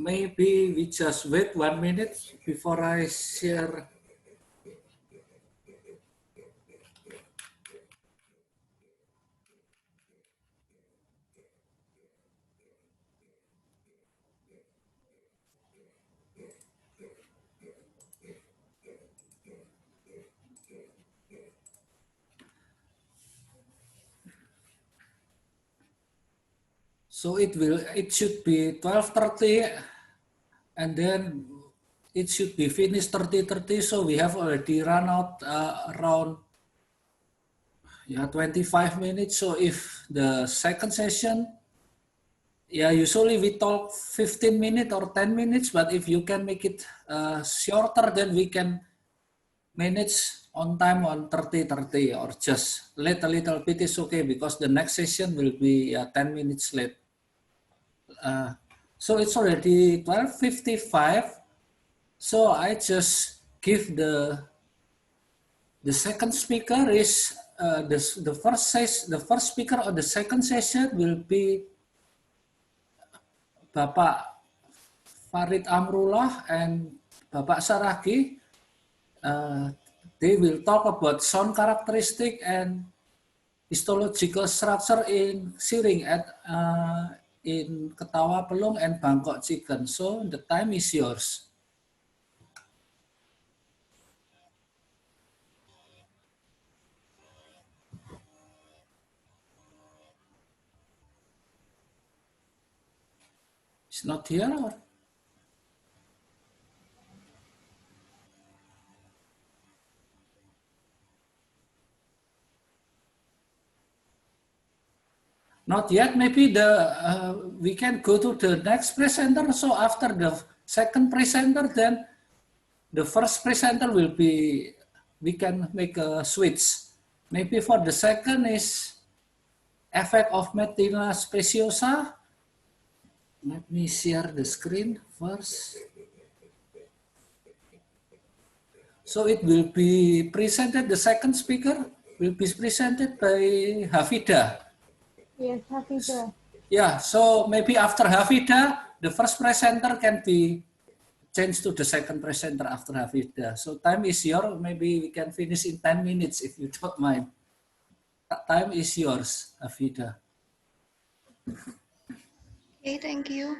maybe we just wait 1 minute before I share. So it should be 12:30 and then it should be finished 30:30. So we have already run out around 25 minutes. So if the second session, usually we talk 15 minutes or 10 minutes, but if you can make it shorter, then we can manage on time on 30:30 or just late a little bit is okay because the next session will be 10 minutes late. So it's already 12:55. So I just give the second speaker is the first speaker of the second session will be Bapak Farid Amrullah and Bapak Saragi. They will talk about sound characteristic and histological structure in Siring at in Ketawa Pelung and Bangkok Chicken. So the time is yours. It's not here or? Not yet. Maybe we can go to the next presenter. So after the second presenter, then the first presenter will be, we can make a switch. Maybe for the second is effect of Metina speciosa. Let me share the screen first. So it will be presented, the second speaker will be presented by Hafida. Yes, Hafida. Yeah, so maybe after Hafida, the first presenter can be changed to the second presenter after Hafida. So time is yours. Maybe we can finish in 10 minutes if you don't mind. Time is yours, Hafida. Okay, thank you.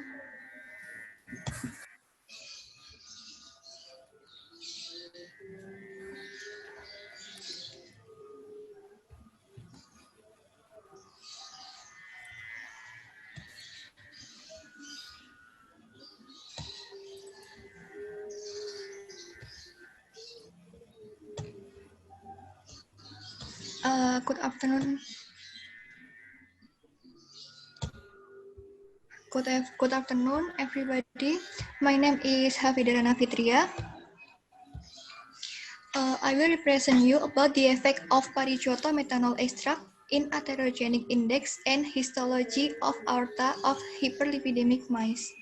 Good afternoon. Good afternoon, everybody. My name is Hafida Rana Fitria. I will represent you about the effect of Parijoto methanol extract in atherogenic index and histology of aorta of hyperlipidemic mice.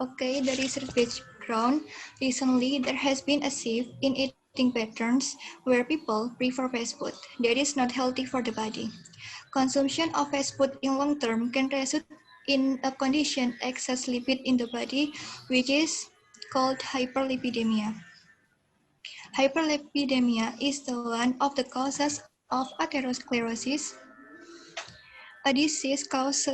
Okay, the research background. Recently, there has been a shift in eating patterns where people prefer fast food that is not healthy for the body. Consumption of fast food in long term can result in a condition excess lipid in the body, which is called hyperlipidemia. Hyperlipidemia is the one of the causes of atherosclerosis, a disease caused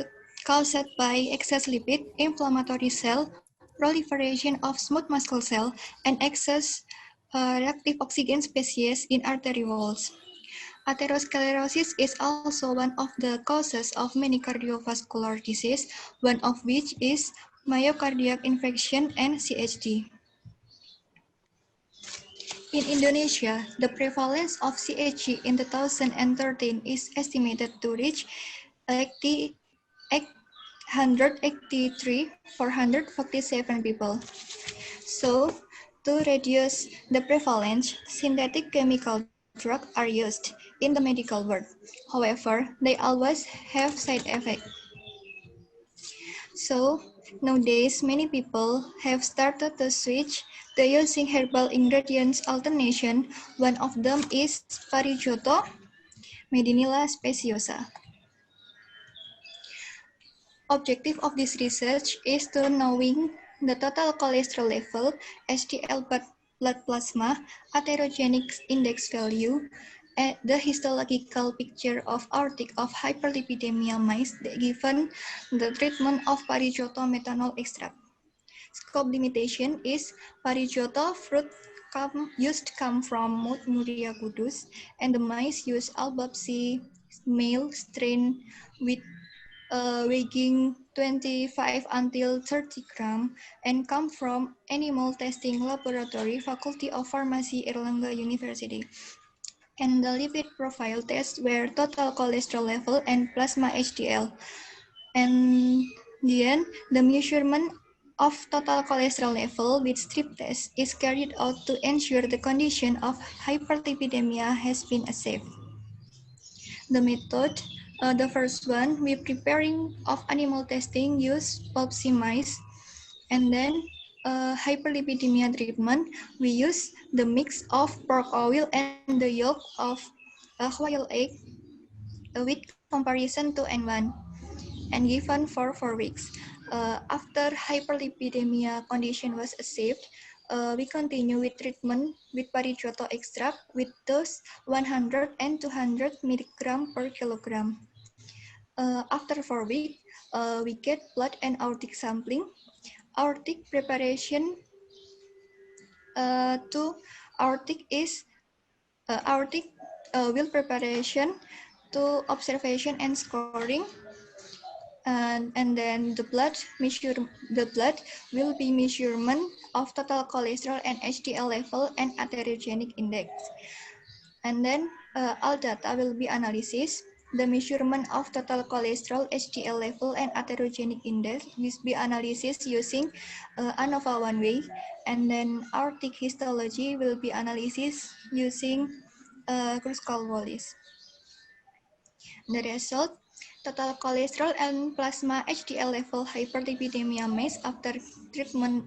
by excess lipid, inflammatory cell, proliferation of smooth muscle cell, and excess reactive oxygen species in artery walls. Atherosclerosis is also one of the causes of many cardiovascular disease, one of which is myocardial infarction and CHD. In Indonesia, the prevalence of CHD in 2013 is estimated to reach 883,447 people. So, to reduce the prevalence, synthetic chemical drugs are used in the medical world. However, they always have side effects. So, nowadays, many people have started to switch to using herbal ingredients alternation. One of them is Parijoto Medinilla speciosa. Objective of this research is to knowing the total cholesterol level, HDL blood plasma, atherogenic index value, and the histological picture of aortic of hyperlipidemia mice given the treatment of Parijoto methanol extract. Scope limitation is Parijoto fruit used come from Muria kudus, and the mice use albopsy male strain with weighing 25 until 30 gram and come from Animal Testing Laboratory, Faculty of Pharmacy, Erlangga University. And the lipid profile tests were total cholesterol level and plasma HDL. And then the measurement of total cholesterol level with strip test is carried out to ensure the condition of hyperlipidemia has been assessed. The method, the first one, we preparing of animal testing use biopsy mice, and then hyperlipidemia treatment, we use the mix of pork oil and the yolk of a quail egg with comparison to N1 and given for 4 weeks. After hyperlipidemia condition was achieved, we continue with treatment with Parijoto extract with dose 100 and 200 milligram per kilogram. After 4 weeks, we get blood and aortic sampling. Aortic preparation to aortic is aortic will preparation to observation and scoring. And then the blood will be measurement of total cholesterol and HDL level and atherogenic index. And then all data will be analysis. The measurement of total cholesterol, HDL level, and atherogenic index will be analysis using ANOVA one way. And then aortic histology will be analysis using Kruskal-Wallis. The result, total cholesterol and plasma HDL level hyperlipidemia mice after treatment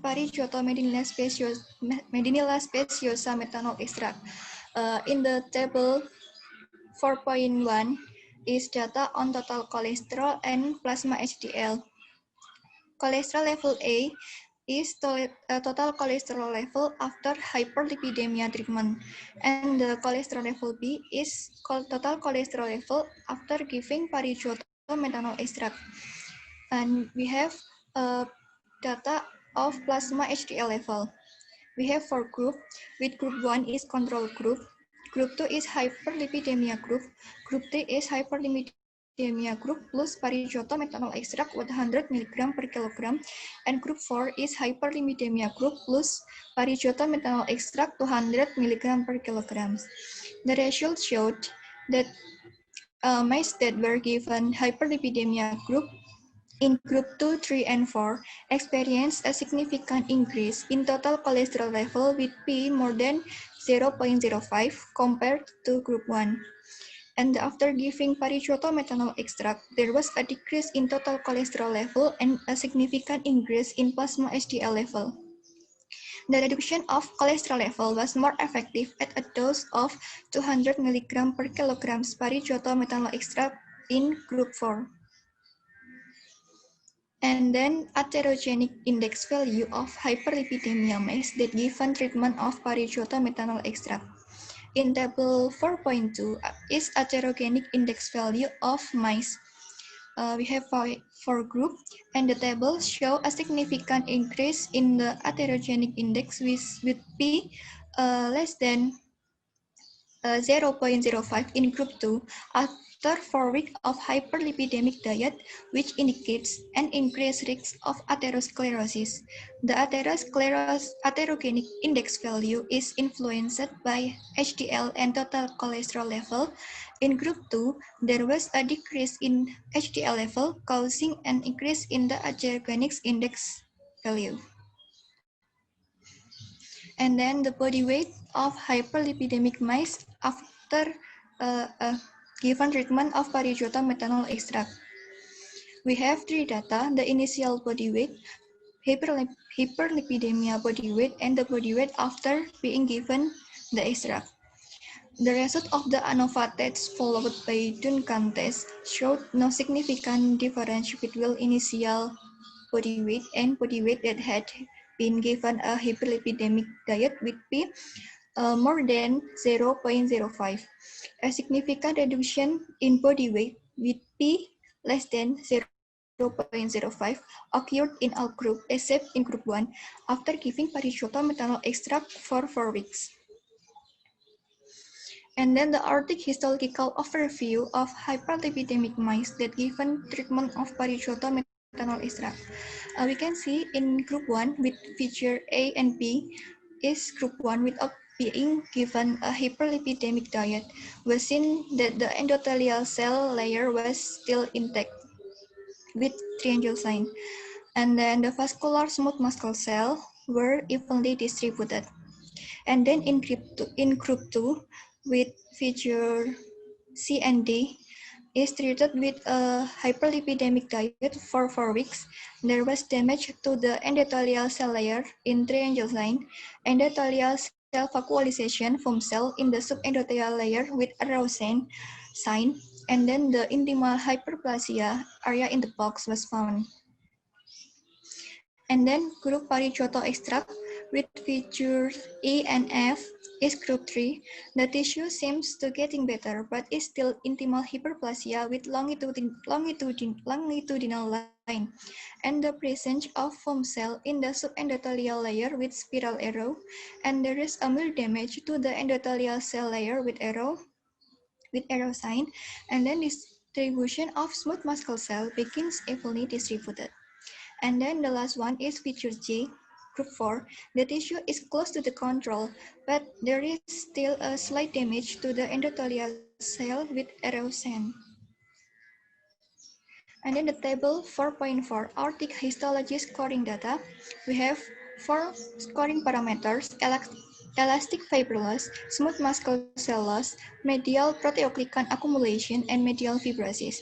Parijoto Medinilla speciosa methanol extract. In the table 4.1 is data on total cholesterol and plasma HDL. Cholesterol level A is total cholesterol level after hyperlipidemia treatment, and the cholesterol level B is total cholesterol level after giving Parijoto methanol extract. And we have data of plasma HDL level. We have 4 groups, with group 1 is control group, group 2 is hyperlipidemia group 3 is hyperlipidemia group plus Parijoto methanol extract 100 mg per kilogram, and group 4 is hyperlipidemia group plus Parijoto methanol extract 200 mg per kilogram. The results showed that mice that were given hyperlipidemia group in group 2, 3, and 4 experienced a significant increase in total cholesterol level with P more than 0.05 compared to group 1. And after giving Parijoto methanol extract, there was a decrease in total cholesterol level and a significant increase in plasma HDL level. The reduction of cholesterol level was more effective at a dose of 200 mg per kilogram Parijoto methanol extract in group 4. And then atherogenic index value of hyperlipidemia mice that given treatment of Parijoto methanol extract. In table 4.2 is atherogenic index value of mice. We have 4 groups, and the table show a significant increase in the atherogenic index with P less than 0.05 in group 2 after 4 weeks of hyperlipidemic diet, which indicates an increased risk of atherosclerosis. The atherogenic index value is influenced by HDL and total cholesterol level. In group 2, there was a decrease in HDL level, causing an increase in the atherogenic index value. And then the body weight of hyperlipidemic mice after given treatment of Parijoto methanol extract. We have 3 data: the initial body weight, hyperlipidemia body weight, and the body weight after being given the extract. The result of the ANOVA test followed by Duncan test showed no significant difference between initial body weight and body weight that had been given a hyperlipidemic diet with P more than 0.05. A significant reduction in body weight with P less than 0.05 occurred in all groups except in group 1 after giving parichoto methanol extract for 4 weeks. And then the Arctic histological overview of hyperlipidemic mice that given treatment of parichoto methanol extract. We can see in group 1 with feature A and B is group 1 without being given a hyperlipidemic diet was seen that the endothelial cell layer was still intact with triangle sign. And then the vascular smooth muscle cell were evenly distributed. And then in group 2 with feature C and D is treated with a hyperlipidemic diet for 4 weeks. There was damage to the endothelial cell layer in triangle sign, endothelial cell vacuolization foam cell in the subendothelial layer with arousine sign, and then the intimal hyperplasia area in the box was found. And then group parichoto extract with features E and F is group 3. The tissue seems to getting better, but is still intimal hyperplasia with longitudinal line, and the presence of foam cell in the subendothelial layer with spiral arrow, and there is a mild damage to the endothelial cell layer with arrow sign, and then distribution of smooth muscle cell begins evenly distributed. And then the last one is feature G, group 4. The tissue is close to the control, but there is still a slight damage to the endothelial cell with erosion. And then the table 4.4, Arctic histology scoring data. We have 4 scoring parameters: elastic fiber loss, smooth muscle cell loss, medial proteoglycan accumulation, and medial fibrosis.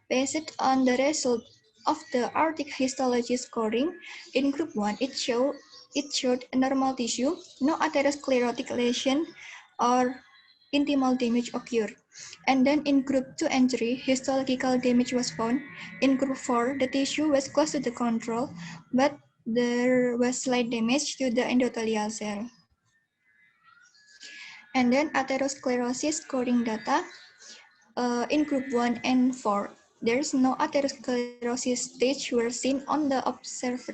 Based on the result of the Arctic histology scoring, in group 1, it showed normal tissue, no atherosclerotic lesion or intimal damage occurred. And then in group 2 and 3, histological damage was found. In group 4, the tissue was close to the control, but there was slight damage to the endothelial cell. And then atherosclerosis scoring data. In group 1 and 4, there is no atherosclerosis stage were seen on the observed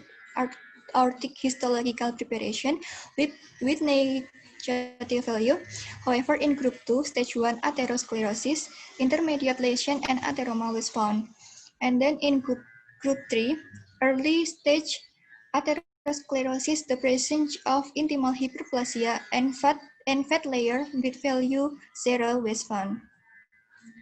Arctic histological preparation with negative value. However, in group 2, stage 1 atherosclerosis, intermediate lesion, and atheroma was found. And then in group 3, early stage atherosclerosis, the presence of intimal hyperplasia and fat layer with value 0 was found.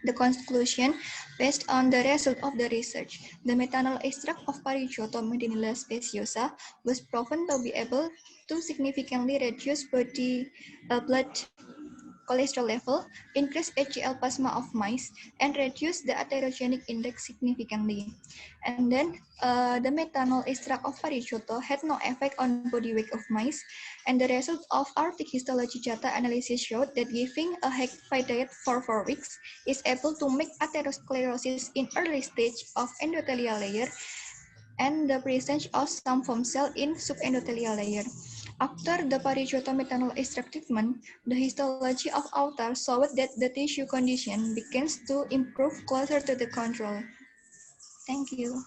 The conclusion, based on the result of the research, the methanol extract of Parichoto medinilla speciosa was proven to be able to significantly reduce blood cholesterol level, increase HCl plasma of mice, and reduce the atherogenic index significantly. And then the methanol extract of Parichoto had no effect on body weight of mice, and the result of Arctic histology data analysis showed that giving a high diet for 4 weeks is able to make atherosclerosis in early stage of endothelial layer and the presence of some foam cell in subendothelial layer. After the Parichoto methanol extract treatment, the histology of author showed that the tissue condition begins to improve closer to the control. Thank you.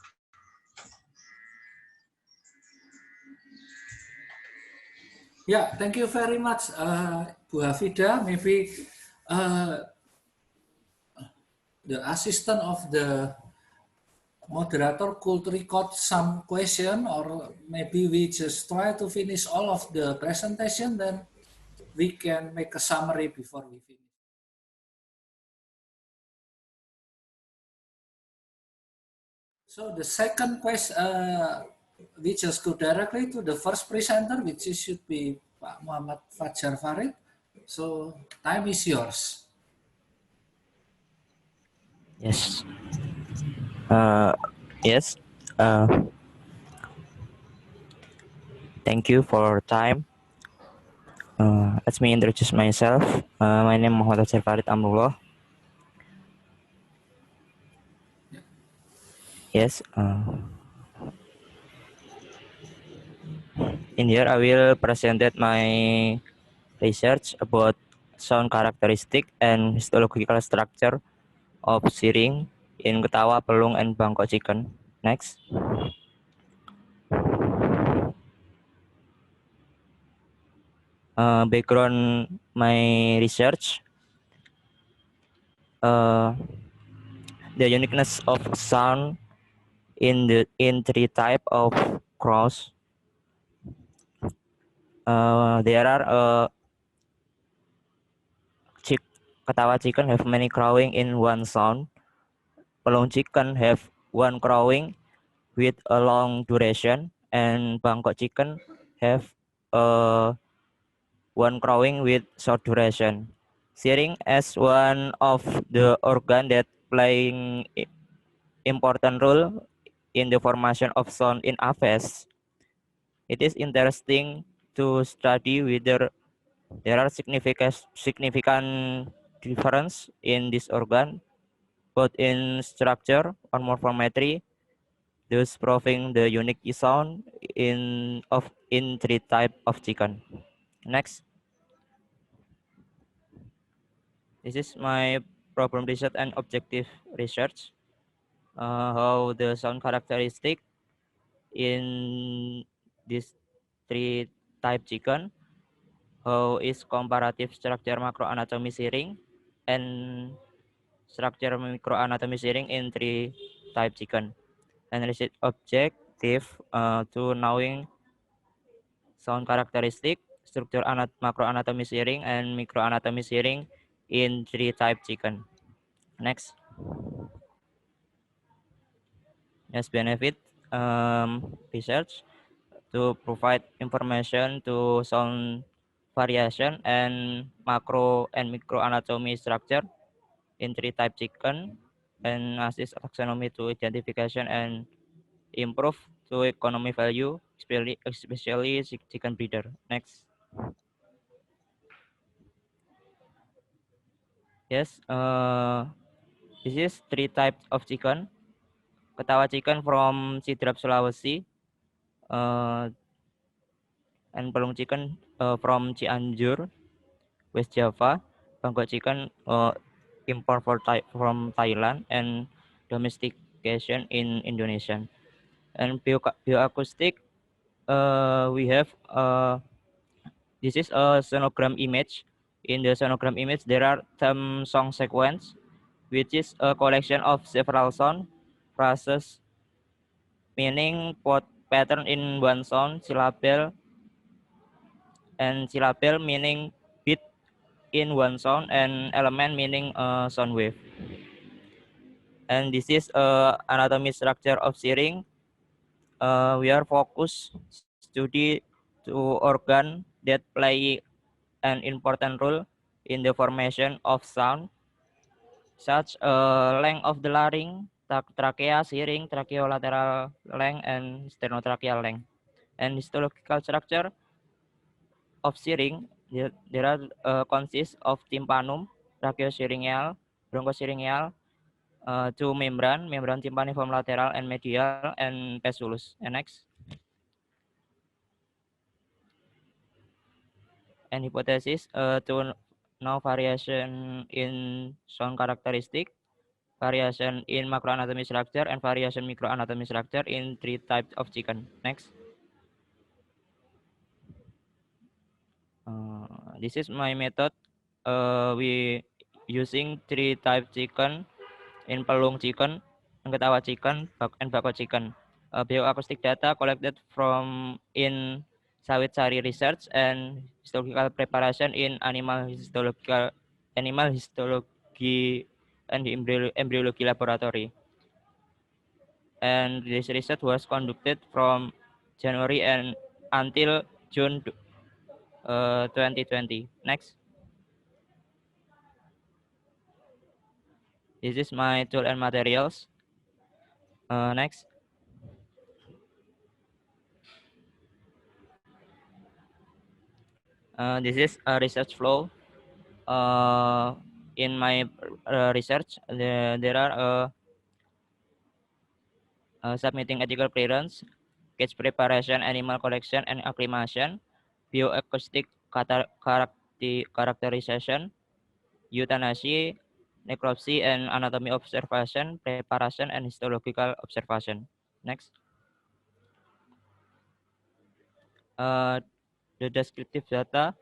Yeah, thank you very much, Bu Hafida. Maybe the assistant of the moderator could record some question, or maybe we just try to finish all of the presentation, then we can make a summary before we finish. So the second question, we just go directly to the first presenter, which should be Pak Muhammad Fajar Farid. So time is yours. Yes. Yes. Thank you for time. Let me introduce myself. My name is Muhammad Farid Amrullah. Yes. In here, I will present my research about sound characteristic and histological structure of Siring in Ketawa, Pelung, and Bangkok chicken. Next. Background my research. The uniqueness of sound in three type of crows. There are Ketawa chicken have many crowing in one sound. Pelung chicken have one crowing with a long duration, and Bangkok chicken have one crowing with short duration. Siring as one of the organ that playing important role in the formation of sound in aves. It is interesting to study whether there are significant difference in this organ, both in structure or morphometry, thus proving the unique sound in three type of chicken. Next. This is my problem research and objective research. How the sound characteristic in this three type chicken, how is comparative structure macroanatomy Siring and structure microanatomy Siring in three type chicken, and research objective to knowing sound characteristic, structure macroanatomy Siring and microanatomy Siring in three type chicken. Next. Yes, benefit research to provide information to sound variation and macro and micro anatomy structure in three type chicken, and assist taxonomy to identification and improve to economy value, especially chicken breeder. Next. Yes, this is three types of chicken. Ketawa chicken from Sidrap, Sulawesi, and Pelung chicken from Cianjur, West Java. Bangkok chicken import from Thailand, and domestication in Indonesia. And bioacoustic, we have this is a sonogram image. In the sonogram image, there are some song sequence, which is a collection of several sound phrases meaning pattern in one sound, syllable, and syllable meaning beat in one sound, and element meaning sound wave. And this is anatomy structure of Siring. We are focused study to organ that play an important role in the formation of sound, such length of the larynx, trachea, Siring, tracheolateral length, and sternotracheal length. And histological structure of Siring, there are consists of tympanum, brachiosyringeal, bronchosyringeal, two membrane tympaniform lateral and medial, and pestulus. And next. And hypothesis to know variation in sound characteristic, variation in macroanatomy structure, and variation microanatomy structure in three types of chicken. Next. This is my method. We using three type chicken in Pelung chicken, Ketawa chicken, and Bangkok chicken. Bioacoustic data collected from in Sawit Sari research and histological preparation in animal histology and embryology laboratory. And this research was conducted from January and until June 2020. Next. This is my tool and materials. Next. This is a research flow. In my research, there are submitting ethical clearance, cage preparation, animal collection and acclimation, bioacoustic characterization, euthanasia, necropsy and anatomy observation, preparation and histological observation. Next. The descriptive data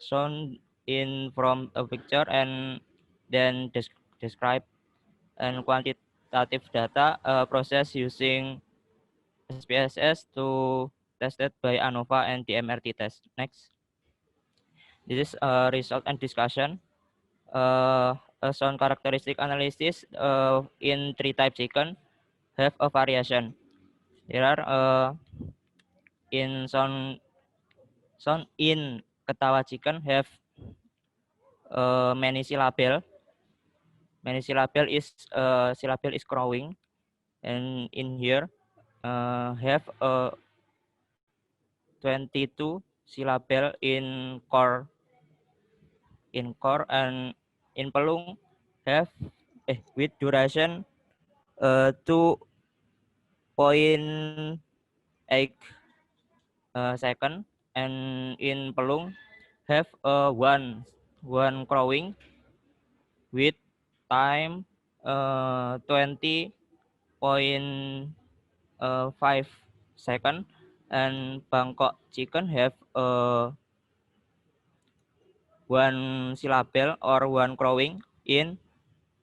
shown in from a picture and then describe, and quantitative data process using SPSS to tested by ANOVA and DMRT test. Next. This is result and discussion. A sound characteristic analysis in 3 type chicken have a variation. There are in sound in Ketawa chicken have many syllable. Many syllable is crowing, and in here have 22 syllable in core and in pelung have with duration 2.8 second, and in pelung have one crowing with time 20.5 second, and Bangkok chicken have one syllable or one crowing in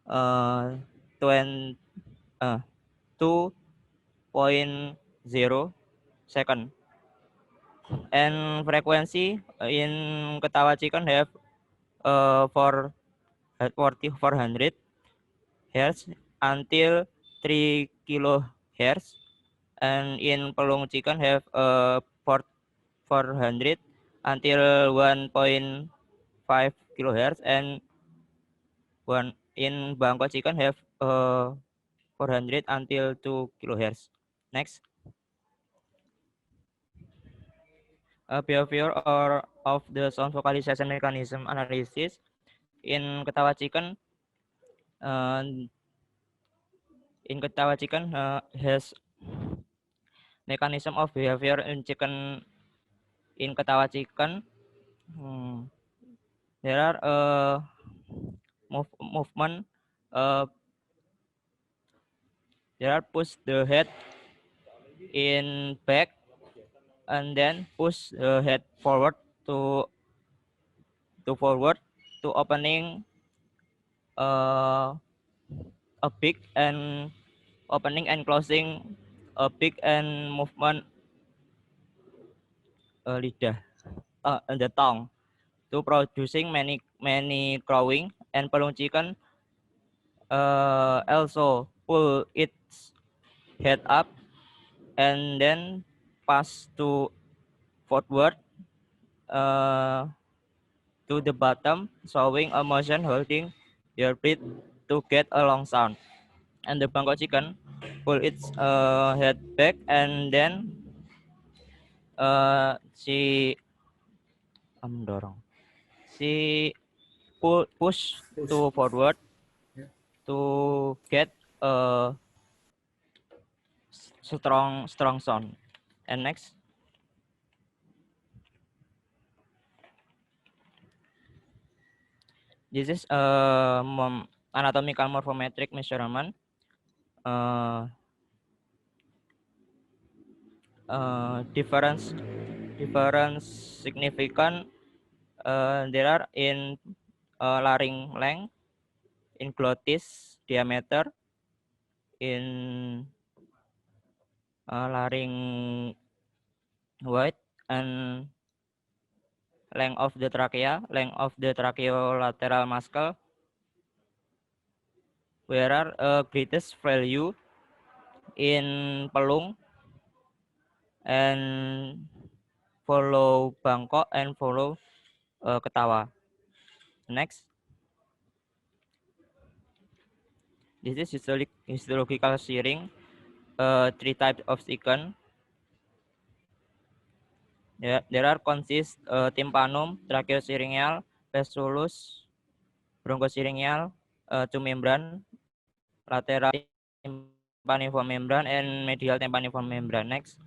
2.0 second, and frequency in Ketawa chicken have 400 hertz until 3 kilohertz, and in Pelung chicken have 400 until 1.5 kilohertz, and one in Bangkok chicken have 400 until 2 kilohertz. Next. Behavior or of the sound vocalization mechanism analysis in Ketawa chicken. In Ketawa chicken has mechanism of behavior in chicken. In Ketawa chicken, there are movement. There are push the head in back, and then push the head forward to forward to opening a big and opening and closing a big and movement lidah and the tongue to producing many crowing, and Pelung chicken also pull its head up and then pass to forward to the bottom, showing a motion holding your breath to get a long sound. And the Bangkok chicken pull its head back, and then she mendorong. She push to forward to get a strong sound. And next. This is anatomical morphometric measurement. Difference significant there are in larynx length, in glottis diameter, in larynx width, and length of the trachea, length of the tracheolateral muscle, where are greatest value in Pelung and follow Bangkok and follow Ketawa. Next. This is histological shearing, 3 types of chicken. There are consist tympanum, tracheosyringeal, pestulus, bronchosyringeal, two membran, lateral tympaniform membran, and medial tympaniform membran. Next.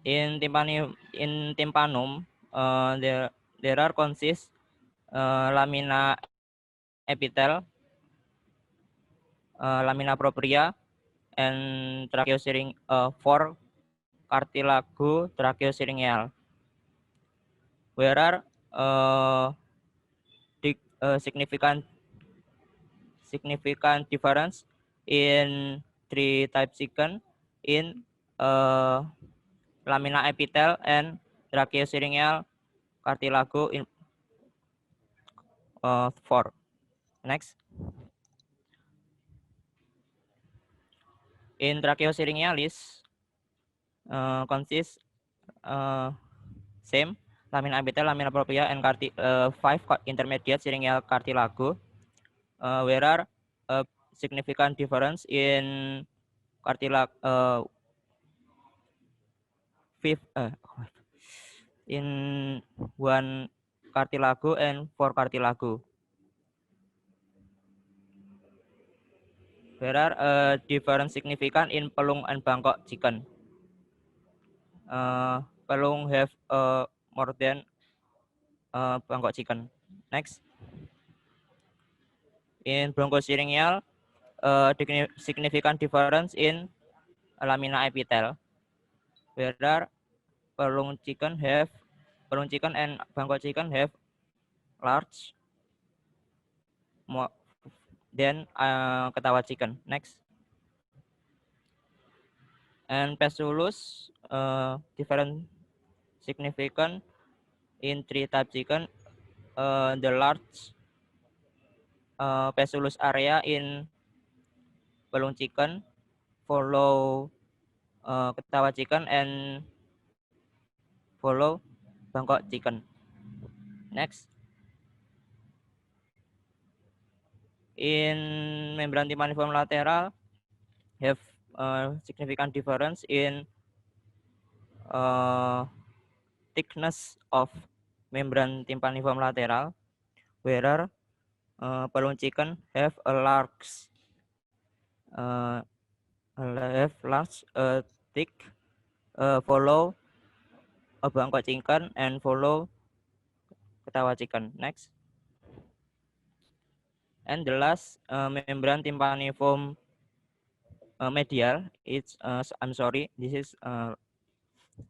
In tympanum, there are consist lamina epitel, lamina propria, and for cartilago tracheosyringeal. Where are significant difference in three type chicken in lamina epitel and tracheosyringeal cartilago in 4. Next. In tracheosyringealis consists same lamina epitel, lamina propria, and 5 intermediate syringeal cartilago. Where are significant difference in cartilago in 1 cartilago and 4 cartilago. There are different significant in pelung and Bangkok chicken. Pelung have more than Bangkok chicken. Next. In bronchosyringeal, significant difference in lamina epitel. Where pelung chicken and Bangkok chicken have large more than Ketawa chicken. Next. And pestulus different significant in 3 type chicken. The large pestulus area in pelung chicken follow Ketawa chicken and follow Bangkok chicken. Next. In membran tympaniform lateral have significant difference in thickness of membran tympaniform lateral, where pelung chicken have a large thick follow a Bangkok chicken and follow Ketawa chicken. Next. And the last membran tympaniform medial, it's I'm sorry, this is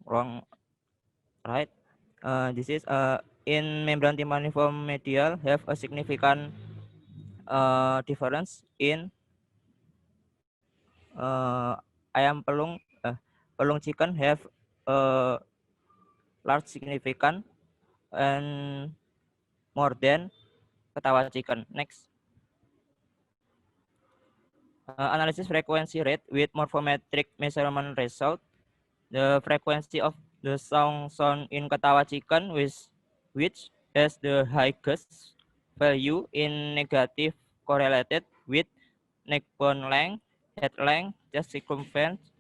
wrong, right? This is in membran tympaniform medial have a significant difference in ayam pelung chicken have large significant and more than Ketawa chicken. Next. Analysis frequency rate with morphometric measurement result. The frequency of the sound in Ketawa chicken which has the highest value in negative correlated with neck bone length, head length, chest circumference,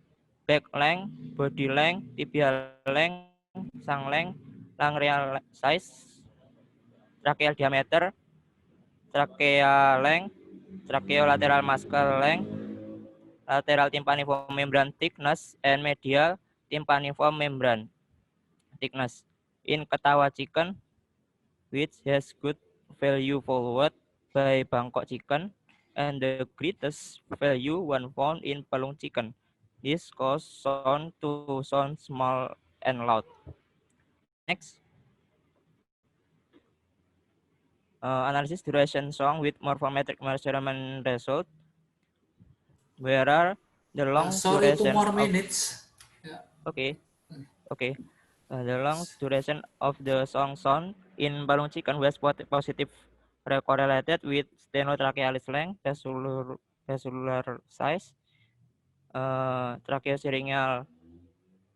back length, body length, tibial length, sang length, lung real size, tracheal diameter, trachea length, tracheolateral muscle length, lateral tympaniform membran thickness, and medial tympaniform membran thickness. In Ketawa chicken, which has good value followed by Bangkok chicken, and the greatest value one found in pelung chicken. This cause sound to sound small and loud. Next. Analysis duration song with morphometric measurement result. Where are the long Sorry, 2 duration more of, minutes. Yeah. okay. The long duration of the song sound in pelung chicken was positive correlated with stenotrachealis length, vesicular size, tracheosyringeal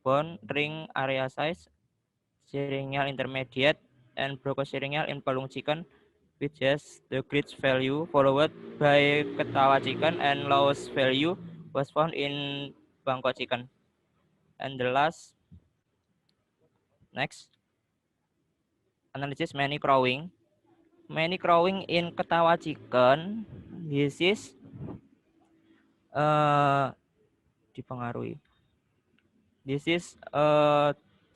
bone ring area size, syringeal intermediate, and bronchosyringeal in pelung chicken, which has the greatest value, followed by Ketawa chicken, and lowest value was found in Bangkok chicken. And the last, next, analysis many crowing. Many crowing in Ketawa chicken. This is dipengaruhi. This is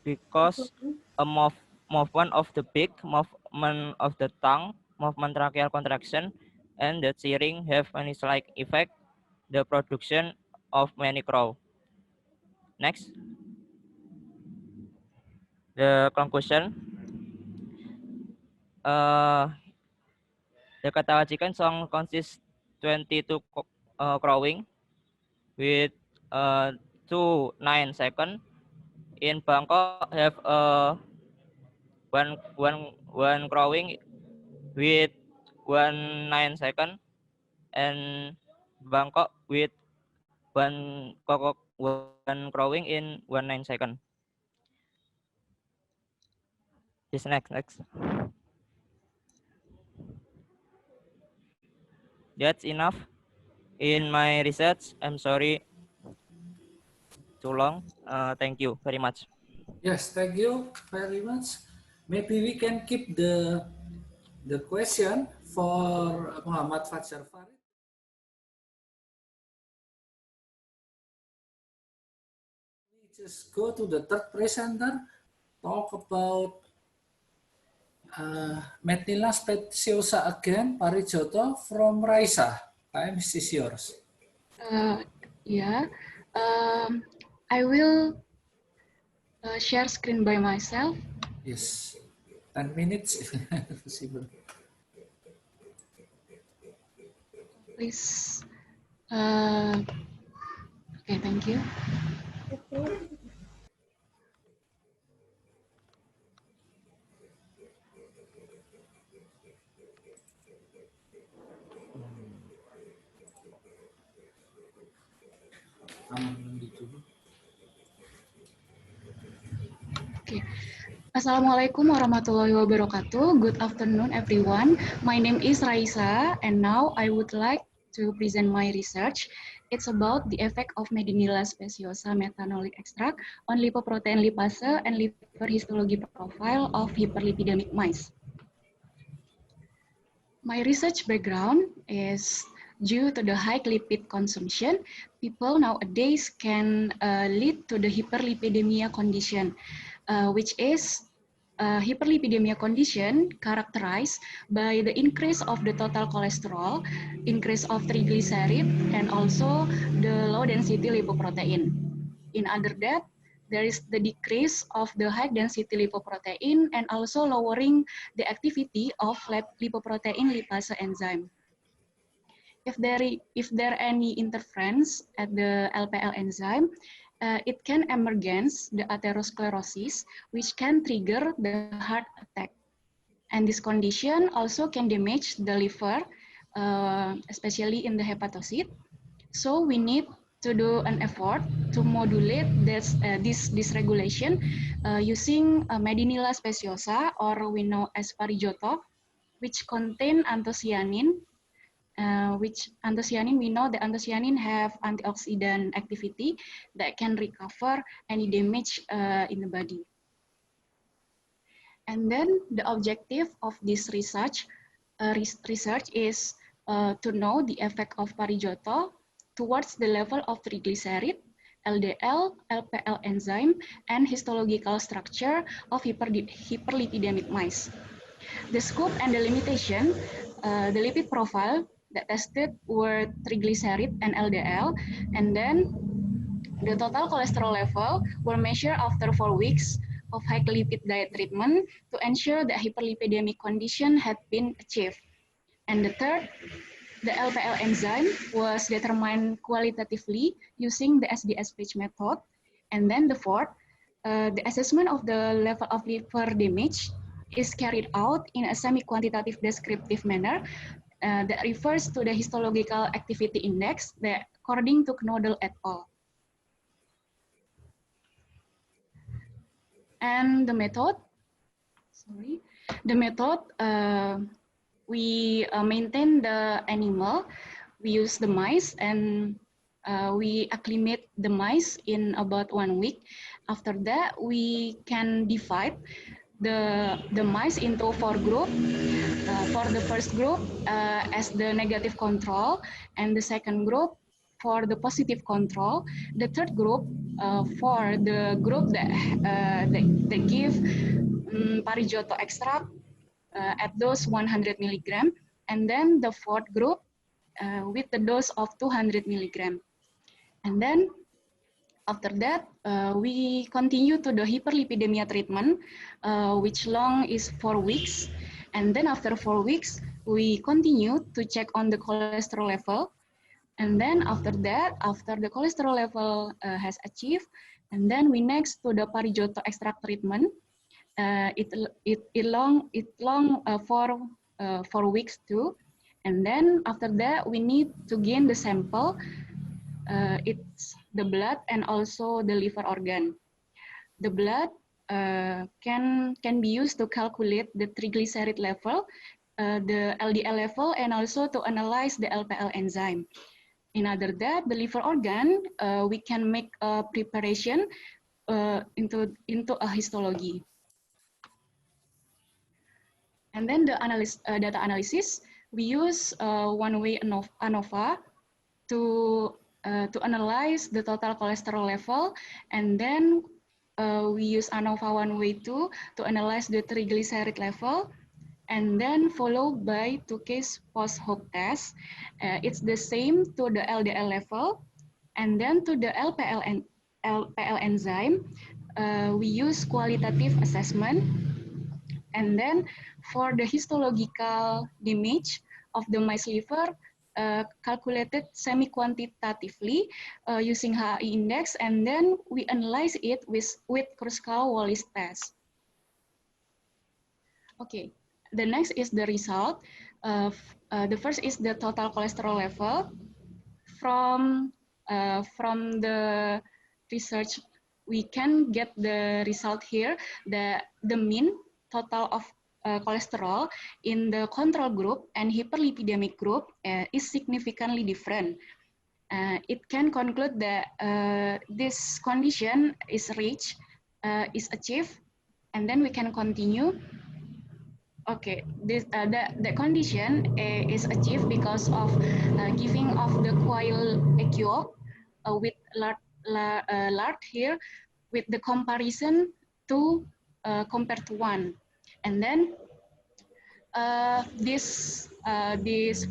because a movement of the beak, movement of the tongue, movement tracheal contraction, and the tearing have any slight effect the production of many crow. Next, the conclusion. The Ketawa chicken song consists 22 crowing with 2-9 seconds. In Bangkok have one crowing with 1-9 second, and Bangkok with one crowing in 1-9 second. Yes, next. That's enough in my research. I'm sorry too long. Thank you very much. Yes, thank you very much. Maybe we can keep the question for Muhammad Fajar Farid. We just go to the third presenter, talk about Metnila speciosa again, Parijoto from Raisa. Time is yours. I will share screen by myself. Yes, 10 minutes if possible. Please. Okay, thank you. Okay. Assalamualaikum warahmatullahi wabarakatuh. Good afternoon, everyone. My name is Raisa, and now I would like to present my research. It's about the effect of Medinilla speciosa methanolic extract on lipoprotein lipase and liver histology profile of hyperlipidemic mice. My research background is due to the high lipid consumption, people nowadays can lead to the hyperlipidemia condition, which is hyperlipidemia condition characterized by the increase of the total cholesterol, increase of triglyceride, and also the low density lipoprotein. In other that, there is the decrease of the high density lipoprotein and also lowering the activity of lipoprotein lipase enzyme. If there any interference at the LPL enzyme, it can emergence the atherosclerosis, which can trigger the heart attack. And this condition also can damage the liver, especially in the hepatocyte. So we need to do an effort to modulate this dysregulation using Medinilla speciosa, or we know as Parijoto, which contain anthocyanin. Which anthocyanin, we know the anthocyanin have antioxidant activity that can recover any damage in the body. And then the objective of this research is to know the effect of Parijoto towards the level of triglyceride, LDL, LPL enzyme, and histological structure of hyperlipidemic mice. The scope and the limitation, the lipid profile that tested were triglyceride and LDL, and then the total cholesterol level were measured after 4 weeks of high lipid diet treatment to ensure that hyperlipidemic condition had been achieved. And the third, the LPL enzyme was determined qualitatively using the SDS-PAGE method. And then the fourth, the assessment of the level of liver damage is carried out in a semi-quantitative descriptive manner that refers to the histological activity index that according to Knodel et al. And the method, we maintain the animal, we use the mice, and we acclimate the mice in about 1 week. After that, we can divide the mice into 4 groups. For the first group as the negative control, and the second group for the positive control. The third group for the group that give Parijoto extract at dose 100 milligram, and then the fourth group with the dose of 200 milligram. And then after that, we continue to the hyperlipidemia treatment, which long is 4 weeks. And then after 4 weeks, we continue to check on the cholesterol level. And then after that, after the cholesterol level has achieved, and then we next to the Parijoto extract treatment. It long for 4 weeks too. And then after that, we need to gain the sample. It's the blood and also the liver organ. The blood can be used to calculate the triglyceride level, the LDL level, and also to analyze the LPL enzyme. In other that, the liver organ, we can make a preparation into a histology. And then the data analysis, we use one-way ANOVA to analyze the total cholesterol level, and then we use ANOVA one-way too to analyze the triglyceride level, and then followed by 2 case post-hoc test. It's the same to the LDL level, and then to the LPL enzyme, we use qualitative assessment. And then for the histological damage of the mice liver, calculated semi-quantitatively using HI index, and then we analyze it with Kruskal-Wallis test. Okay, the next is the result. The first is the total cholesterol level. From the research, we can get the result here. The mean total of cholesterol in the control group and hyperlipidemic group is significantly different. It can conclude that this condition is reached, is achieved, and then we can continue. Okay, the condition is achieved because of giving of the coil equio with lard here with the comparison to compared to 1. And then this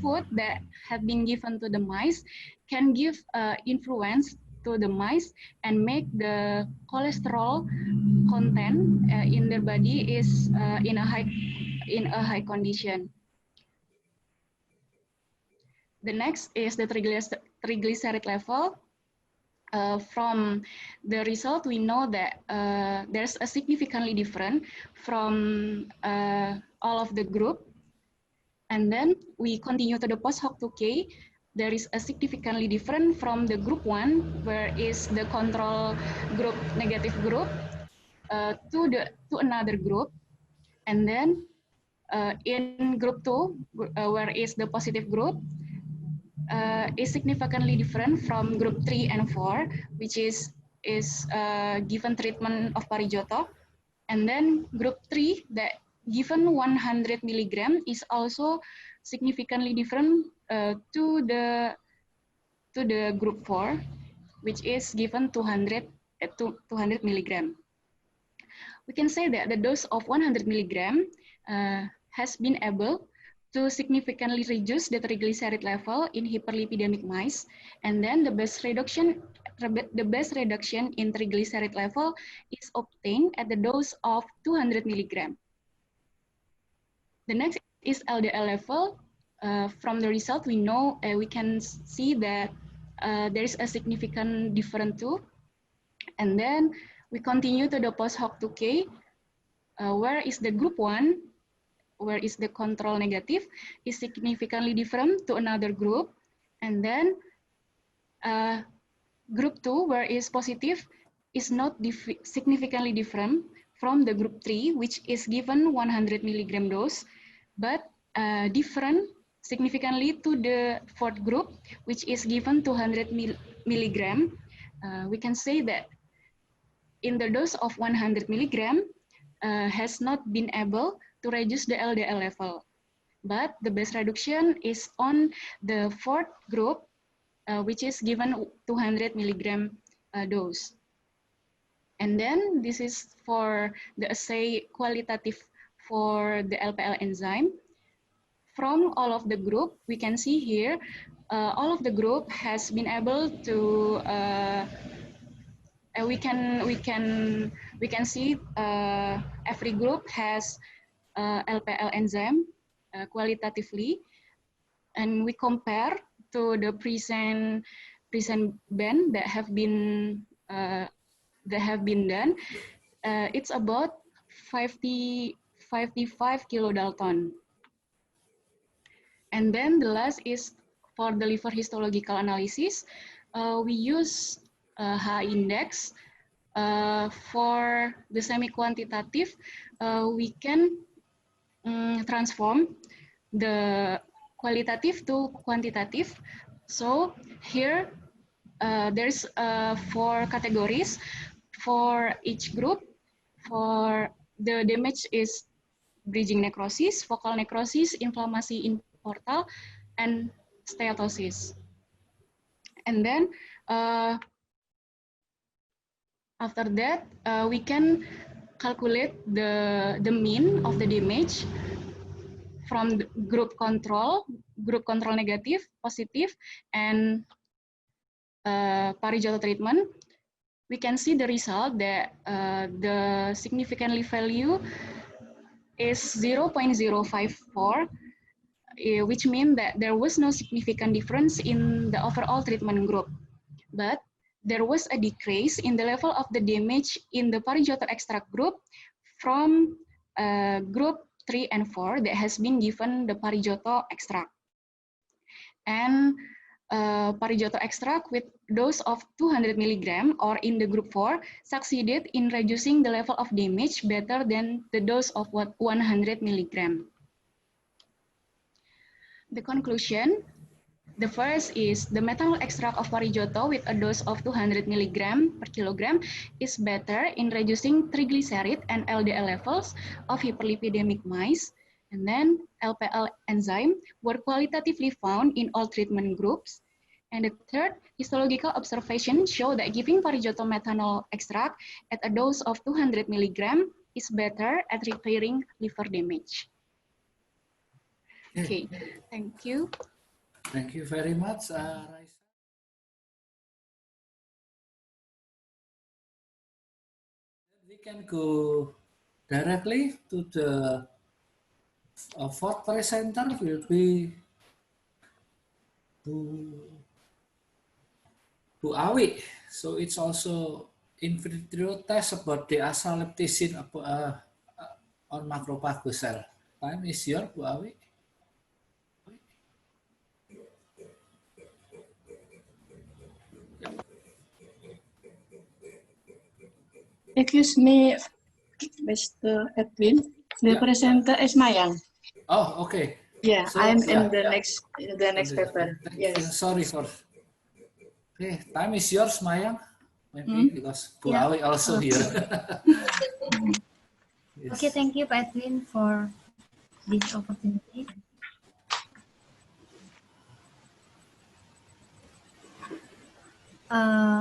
food that have been given to the mice can give influence to the mice and make the cholesterol content in their body is in a high condition. The next is the triglyceride level. From the result, we know that there's a significantly different from all of the group. And then we continue to the post-hoc 2K. There is a significantly different from the group 1, where is the control group, negative group, to another group. And then in group 2, where is the positive group, is significantly different from group 3 and 4, which is given treatment of Parijoto. And then group 3 that given 100 milligram is also significantly different to the group 4, which is given 200 milligram. We can say that the dose of 100 milligram has been able to significantly reduce the triglyceride level in hyperlipidemic mice, and then the best reduction in triglyceride level is obtained at the dose of 200 milligram. The next is LDL level. From the result, we know we can see that there is a significant difference too. And then we continue to the post-hoc 2K, where is the group 1, where is the control negative, is significantly different to another group. And then group 2, where is positive, is not significantly different from the group 3, which is given 100 milligram dose, but different significantly to the fourth group, which is given 200 milligram, we can say that in the dose of 100 milligram has not been able to reduce the LDL level. But the best reduction is on the fourth group, which is given 200 milligram dose. And then this is for the assay qualitative for the LPL enzyme. From all of the group, we can see here, all of the group has been able to, we can see every group has LPL enzyme qualitatively, and we compare to the present band that have been done. It's55 kilodalton. And then the last is for the liver histological analysis. We use H index. For the semi-quantitative, we can transform the qualitative to quantitative. So here there's 4 categories for each group. For the damage is bridging necrosis, focal necrosis, inflammasi in portal, and steatosis. And then after that, we can calculate the mean of the damage from the group control negative, positive, and Parejoto treatment. We can see the result that the significantly value is 0.054, which means that there was no significant difference in the overall treatment group. But there was a decrease in the level of the damage in the Parejoto extract group from group 3 and 4 that has been given the Parejoto extract. And Parejoto extract with dose of 200 milligram or in the group 4 succeeded in reducing the level of damage better than the dose of 100 milligram. The conclusion, the first is the methanol extract of Parejoto with a dose of 200 milligram per kilogram is better in reducing triglyceride and LDL levels of hyperlipidemic mice. And then LPL enzyme were qualitatively found in all treatment groups. And the third, histological observation show that giving Parejoto methanol extract at a dose of 200 milligram is better at repairing liver damage. Okay, thank you. Thank you very much, Raisa. We can go directly to the fourth presenter will be Bu Awi. So it's also in vitro test about the asaliptisin on macrophage cell. Time is yours, Bu Awi. Excuse me, Mr. Edwin. The presenter is Mayang. Oh, okay. Yeah, So, I'm in the next paper. Yes. Sorry for. Okay, time is yours, Mayang. Maybe because Bu Awi also here. Yes. Okay, thank you, Pak Edwin, for this opportunity.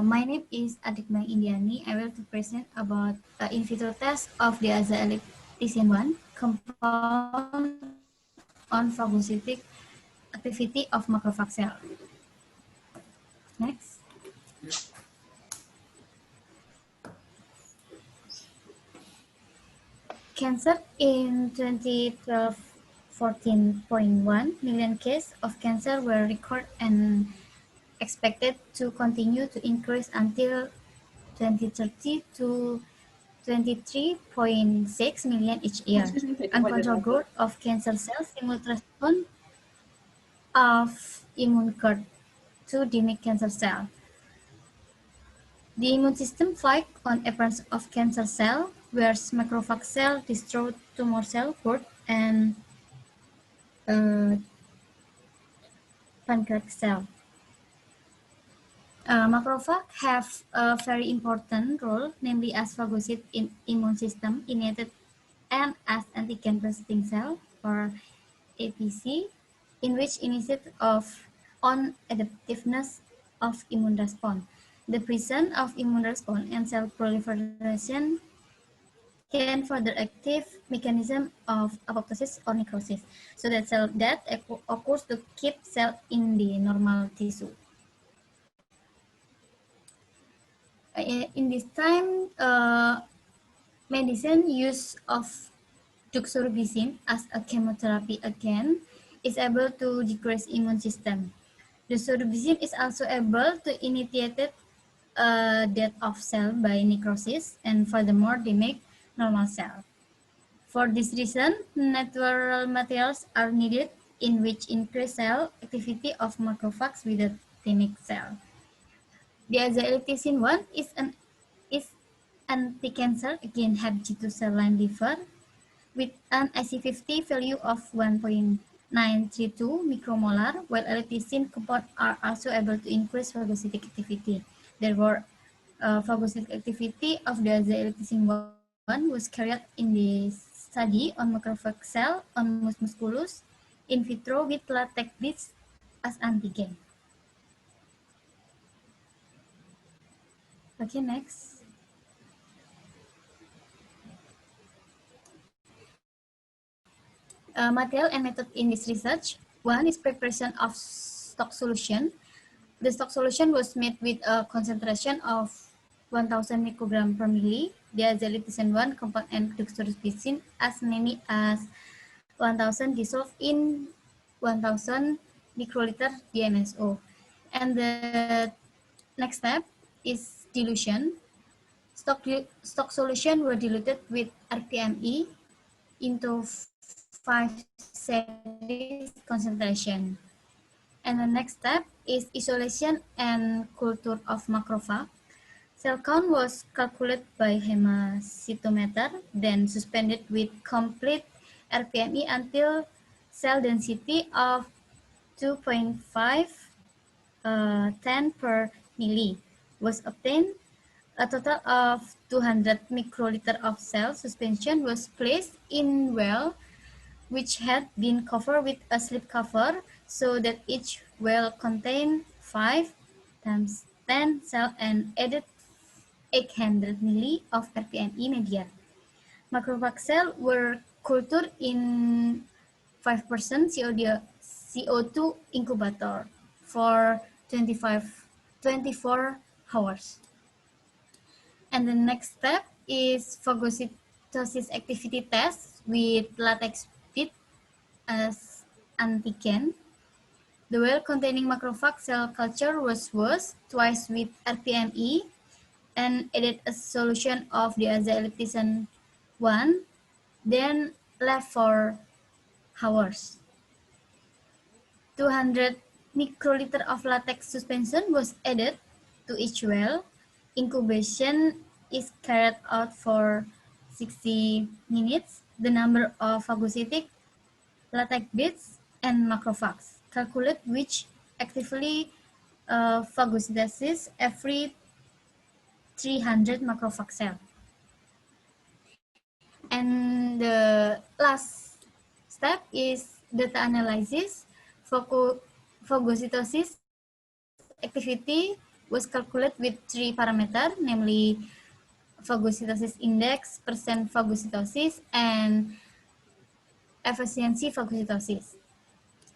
My name is Adikma Indiani. I will to present about in vitro test of the azaeliptisin 1 compound on phagocytic activity of macrophage cell. Next. Cancer in 2012, 14.1 million cases of cancer were recorded and expected to continue to increase until 2030 to 23.6 million each year. Uncontrolled growth of cancer cells stimulates response of immune guard to damage cancer cell. The immune system fights on appearance of cancer cell, whereas macrophage cell destroy tumor cell growth and pancreatic cell. Macrophage have a very important role, namely as phagocyte in immune system, innate and as antigen presenting cell or APC, in which initiate of on adaptiveness of immune response. The presence of immune response and cell proliferation can further active mechanism of apoptosis or necrosis, so that cell death occurs to keep cell in the normal tissue. In this time, medicine use of doxorubicin as a chemotherapy again is able to decrease immune system. Doxorubicin is also able to initiate death of cell by necrosis, and furthermore, they make normal cell. For this reason, natural materials are needed in which increase cell activity of macrophages with a thinning cell. The azaelipticin 1 is anti-cancer again Hep G2 cell line liver with an IC50 value of 1.932 micromolar, while elipticin compound are also able to increase phagocytic activity. Therefore, phagocytic activity of the azaelipticin 1 was carried out in the study on macrophage cell on mus musculus in vitro with latex beads as antigen. Okay, next. Material and method in this research. One is preparation of stock solution. The stock solution was made with a concentration of 1000 microgram per milli. The azaelipticin 1 compound and doxorubicin as many as 1000 dissolved in 1000 microliter DMSO. And the next step is dilution. Stock solution were diluted with rPME into 5 series concentration. And the next step is isolation and culture of macrophage. Cell count was calculated by hemacytometer, then suspended with complete rPME until cell density of 2.5 10 per milli was obtained. A total of 200 microliter of cell suspension was placed in well which had been covered with a slip cover so that each well contained 5 times 10 cell and added 800 milli of rPME media. Macrophage cells were cultured in 5% CO2 incubator for 24 hours. And the next step is phagocytosis activity test with latex bead as antigen. The well containing macrophage cell culture was washed twice with rPME and added a solution of the azaelipticin 1, then left for hours. 200 microliter of latex suspension was added to each well. Incubation is carried out for 60 minutes. The number of phagocytic latex beads and macrophages. Calculate which actively phagocytosis every 300 macrophage cell. And the last step is data analysis. Phagocytosis activity was calculated with 3 parameters, namely phagocytosis index, percent phagocytosis, and efficiency phagocytosis.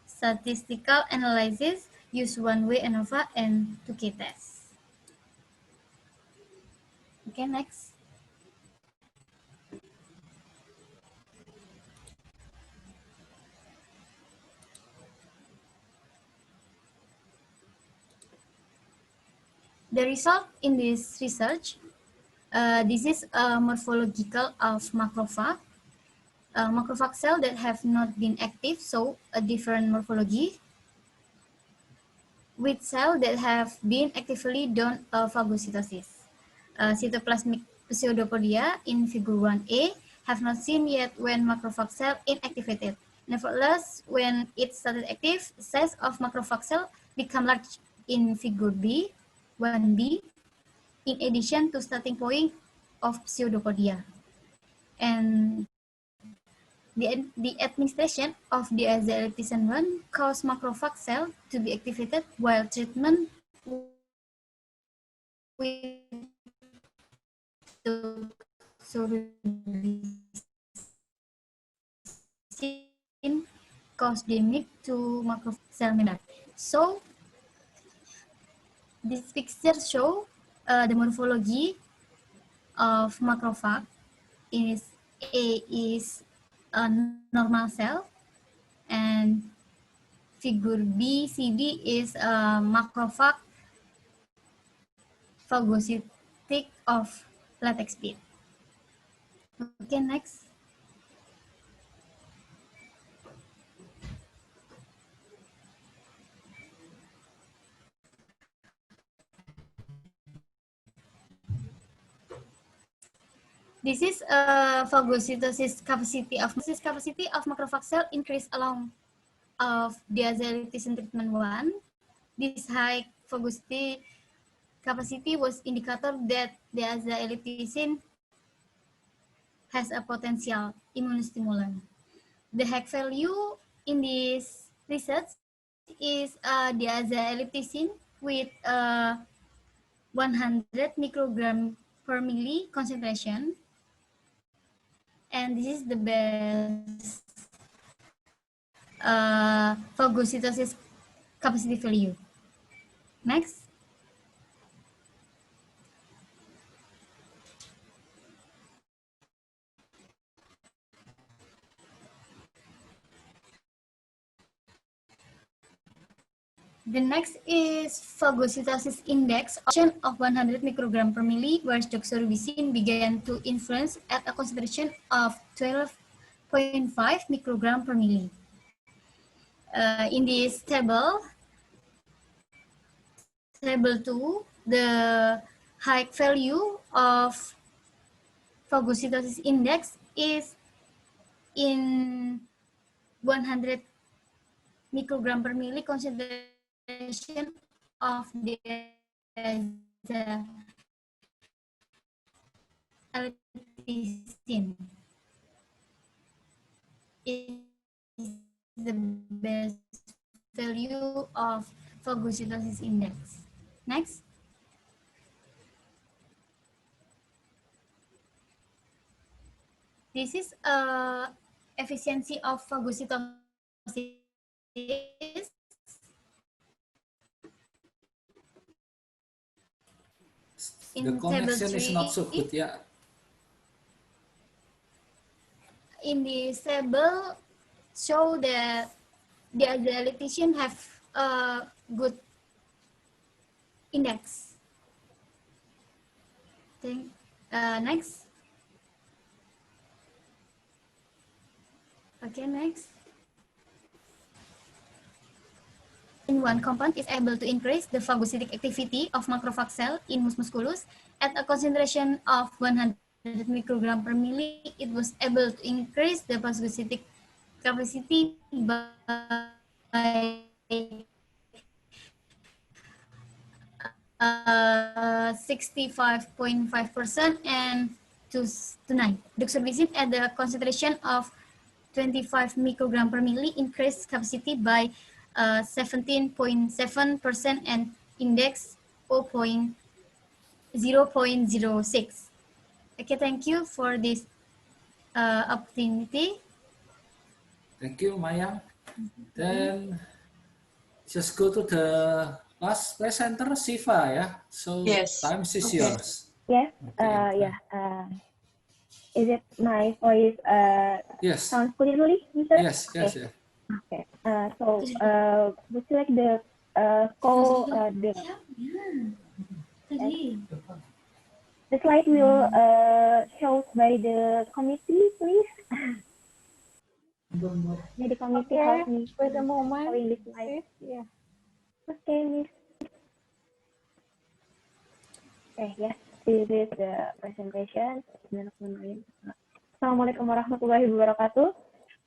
Statistical analysis use one-way ANOVA and 2K test. Okay, next. The result in this research, this is a morphological of macrophage. Macrophage cells that have not been active show a different morphology, with cells that have been actively done phagocytosis. Cytoplasmic pseudopodia in figure 1a have not seen yet when macrophage cell inactivated. Nevertheless, when it started active, size of macrophage cell become large in figure B. 1B, in addition to starting point of pseudopodia. And the administration of diazaeliptisin 1 cause macrophage cell to be activated while treatment with cause damage to macrophage cell membrane. So this picture show the morphology of macrophage. A is a normal cell, and figure B, CD is a macrophage phagocytic of latex bit. Okay, next. This is a phagocytosis capacity of macrophage cell increase along of diazaeliptisin treatment 1. This high phagocytic capacity was indicator that diazaeliptisin has a potential immunostimulant. The Hack value in this research is diazaeliptisin with 100 microgram per milli concentration, and this is the best phagocytosis capacity value. Next. The next is phagocytosis index of 100 microgram per milli, where doxorubicin began to influence at a concentration of 12.5 microgram per milli. In this table 2, the high value of phagocytosis index is in 100 microgram per milli concentration of the diazaeliptisin. Is the best value of phagocytosis index. Next. This is efficiency of phagocytosis The connection is not so good, yeah. In this table, show that diazaeliptisin have a good index. Next. Okay, next. In one compound is able to increase the phagocytic activity of macrophage cell in mus musculus at a concentration of 100 microgram per milli. It was able to increase the phagocytic capacity by 65.5% and to 9. Doxorubicin at the concentration of 25 microgram per milli increased capacity by 17.7% and index 0.06. Okay, thank you for this opportunity. Thank you, Maya. Then just go to the last presenter, Siva, yeah? So Yes. time is yours. Yes. Okay. Is it my voice? Yes. Sounds clearly, Mr. Yes. Okay. Yes. Yeah. Okay. Would you like the the slide will shown by the committee, please? May the committee help me? Wait a moment. Showing this slide. Yeah. Okay, Miss. Okay, yes. This is the presentation. Assalamualaikum warahmatullahi wabarakatuh.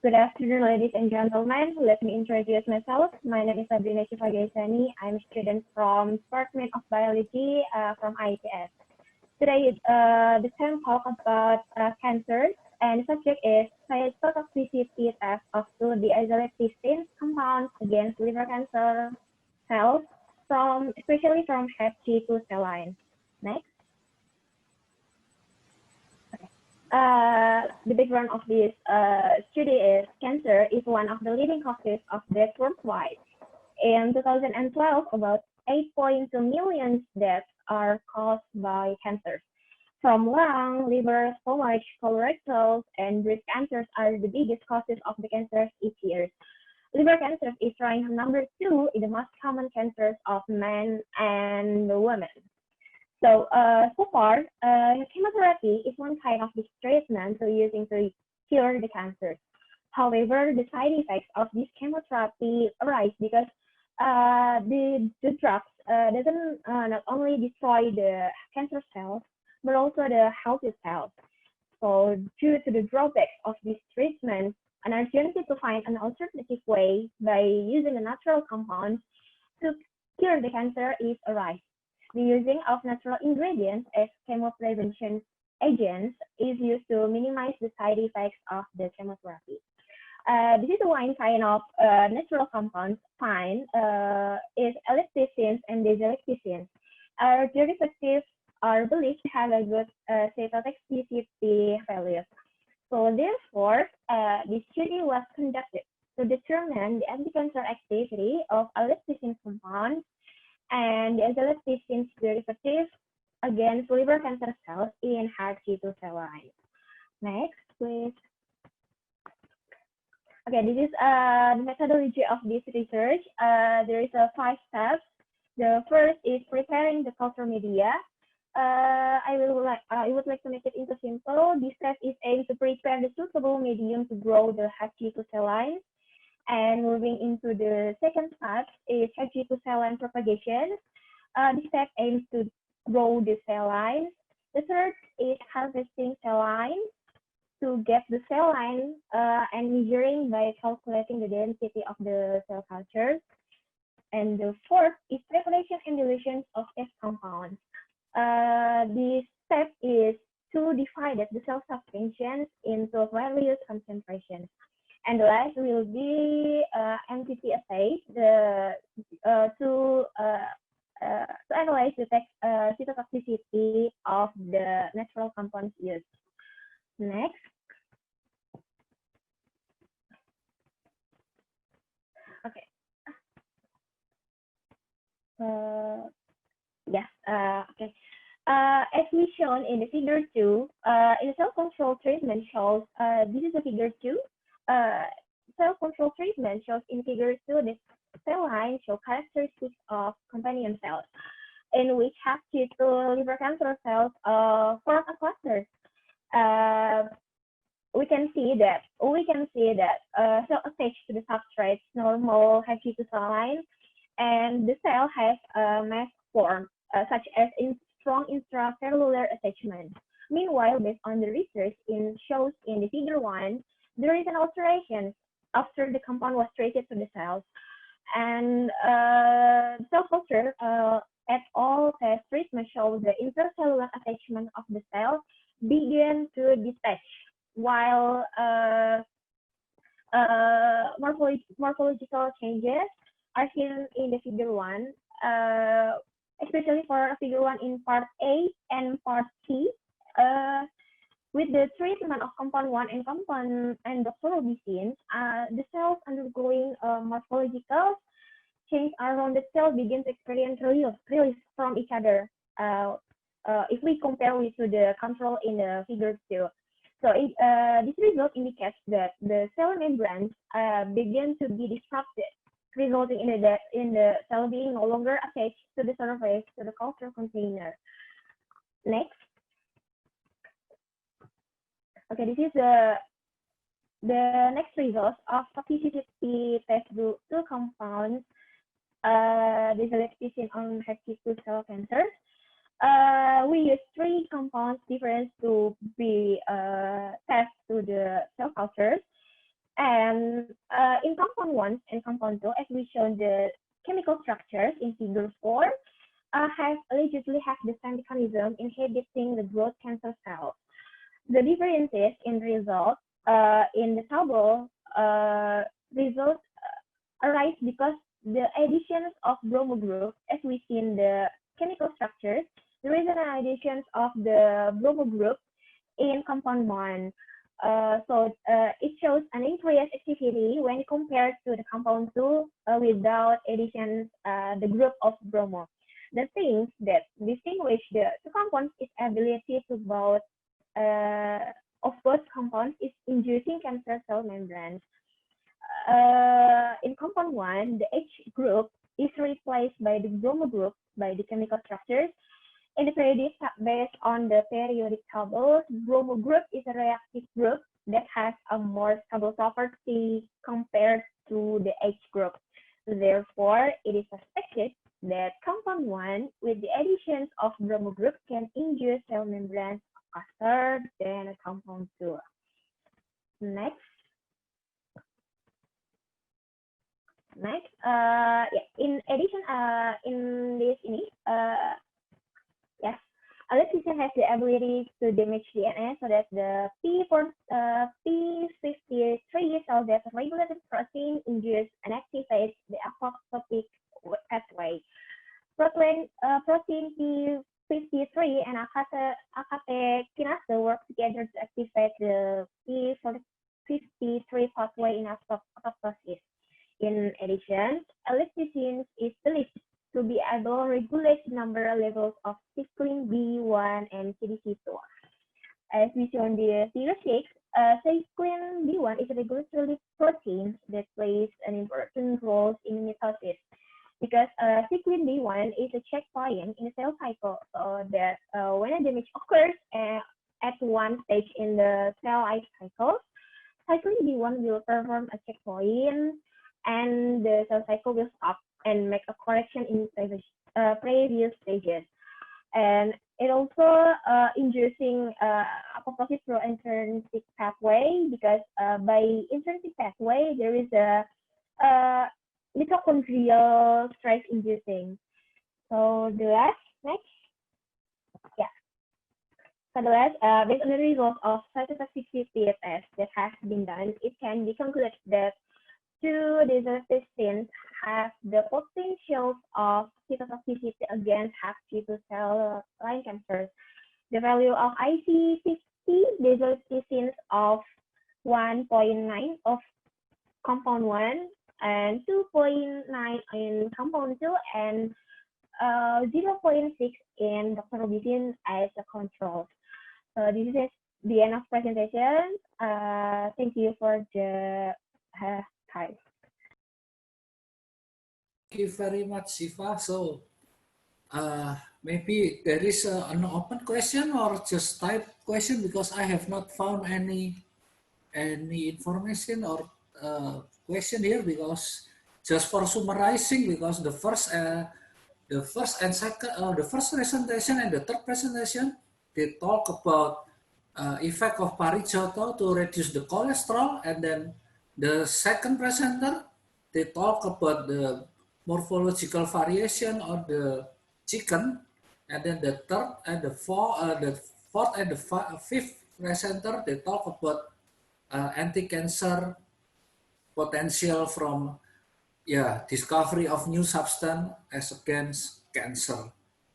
Good afternoon, ladies and gentlemen. Let me introduce myself. My name is Sabrina Shifagaisani. I'm a student from Department of Biology from ITS. Today, the term talk about cancer, and the subject is cytotoxicity test of two diisolecithin compounds against liver cancer cells, especially from HG2 cell line. Next. The background of this study is cancer is one of the leading causes of death worldwide. In 2012, about 8.2 million deaths are caused by cancers. From lung, liver, stomach, colorectal, and breast cancers are the biggest causes of the cancers each year. Liver cancer is ranked number 2 in the most common cancers of men and women. So, so far, chemotherapy is one kind of this treatment using to cure the cancers. However, the side effects of this chemotherapy arise because the drugs doesn't not only destroy the cancer cells, but also the healthy cells. So, due to the drawbacks of this treatment, an urgency to find an alternative way by using a natural compound to cure the cancer is arise. The using of natural ingredients as chemoprevention agents is used to minimize the side effects of the chemotherapy. This is one kind of natural compounds find is ellipticins and disolecitins. Our derivatives are believed to have a good cytotoxicity values. So therefore, this study was conducted to determine the anti-cancer activity of ellipticin compounds and the isolecitins derivative against liver cancer cells in HG2 cell lines. Next, please. Okay, this is the methodology of this research. There is 5 steps. The first is preparing the culture media. I would like to make it into simple. This step is aimed to prepare the suitable medium to grow the HG2 cell lines. And moving into the second step is HG2 cell line propagation. This step aims to grow the cell lines. The third is harvesting cell lines to get the cell line and measuring by calculating the density of the cell cultures. And the fourth is preparation and dilution of F compounds. This step is to divide the cell suspensions into various concentrations. And the last will be MTT assay to analyze the cytotoxicity of the natural compounds used. Next. Okay. Yes. Okay. As we shown in the figure 2, in the cell control treatment shows this is the figure 2. Cell control treatment shows in figure 2 the cell lines show characteristics of companion cells, in which HG2 liver cancer cells form a cluster. We can see that cell attached to the substrate normal HG2 cell line, and the cell has a mass form such as in strong intracellular attachment. Meanwhile, based on the research shows in the figure 1, there is an alteration after the compound was treated to the cells, and cell culture at all test treatment shows the intracellular attachment of the cell begin to detach, while morphological changes are seen in the figure 1, especially for figure 1 in part A and part C. With the treatment of compound 1 and compound and doxorubicin, the cells undergoing morphological change around the cell begin to experience release from each other. If we compare with to the control in the figure 2, so this result indicates that the cell membranes begin to be disrupted, resulting in the cell being no longer attached to the surface to the culture container. Next. Okay, this is the next results of toxicity test group 2 compounds, disolecithin on HG2 cell cancer. We use 3 compounds different to be test to the cell cultures, and the chemical structures in figure 4 have allegedly have the same mechanism inhibiting the growth cancer cells. The differences in results in the table results arise because the additions of bromo group, as we see in the chemical structures, there is an addition of the bromo group in compound 1. So it shows an increased activity when compared to the compound 2 without addition the group of bromo. The things that distinguish the two compounds is ability to both of both compounds is inducing cancer cell membranes. In compound 1, the H group is replaced by the bromo group by the chemical structures. In the periodic based on the periodic tables, bromo group is a reactive group that has a more stable property compared to the H group. Therefore, it is suspected that compound 1 with the additions of bromo group can induce cell membranes faster than a compound 2. Next. Yeah, in addition, in this yes, electricity has the ability to damage DNA so that the P53 cell death regulated protein induce and activates the apoptotic pathway. Protein P53 and AKT kinase work together to activate the P53 pathway in apoptosis. In addition, electricity is believed to be able to regulate number levels of cyclin B1 and CDC2. As we show in the figure 6, cyclin B1 is a regulatory protein that plays an important role in mitosis because cyclin B1 is a checkpoint in the cell cycle, so that when a damage occurs at one stage in the cell life cycle, cyclin B1 will perform a checkpoint and the cell cycle will stop and make a correction in previous stages. And it also inducing apoptosis through intrinsic pathway because by intrinsic pathway there is a mitochondrial stress inducing. So the last, next. Yeah. So the last, based on the results of cytotoxicity tests that has been done, it can be concluded that two desirtestins have the potential of cytotoxicity against HER2 cell line cancers. The value of IC50 desirtestins of 1.9 of compound 1 and 2.9 in compound 2 and 0.6 in doxorubicin as a control. So this is the end of presentation. Thank you for the time. Thank you very much, Siva. So maybe there is an open question or just type question because I have not found any information or question here because just for summarizing because the first and second the first presentation and the third presentation they talk about effect of Pareto to reduce the cholesterol, and then the second presenter they talk about the morphological variation of the chicken, and then the third and the fourth and the fifth presenter they talk about anti-cancer potential from discovery of new substance as against cancer.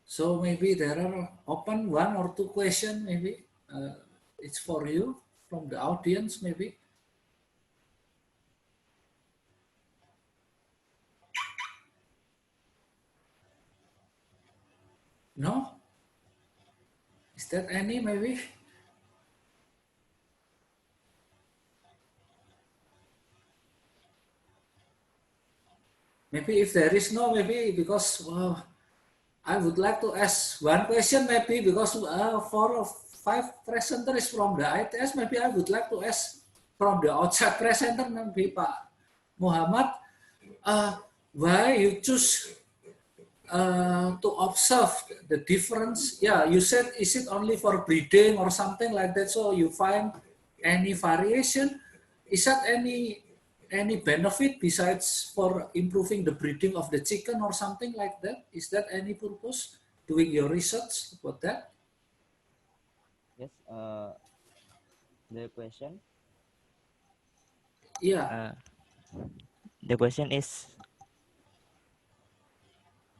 So maybe there are open one or two questions. Maybe it's for you from the audience. Maybe. No? Is there any maybe? Maybe if there is no, maybe because I would like to ask one question maybe because 4 or 5 presenters from the ITS, maybe I would like to ask from the outside presenter, maybe Pak Muhammad, why you choose to observe the difference? Yeah, you said, is it only for breeding or something like that? So you find any variation? Is that any any benefit besides for improving the breeding of the chicken or something like that? Is that any purpose doing your research about that? Yes. The question. Yeah. The question is.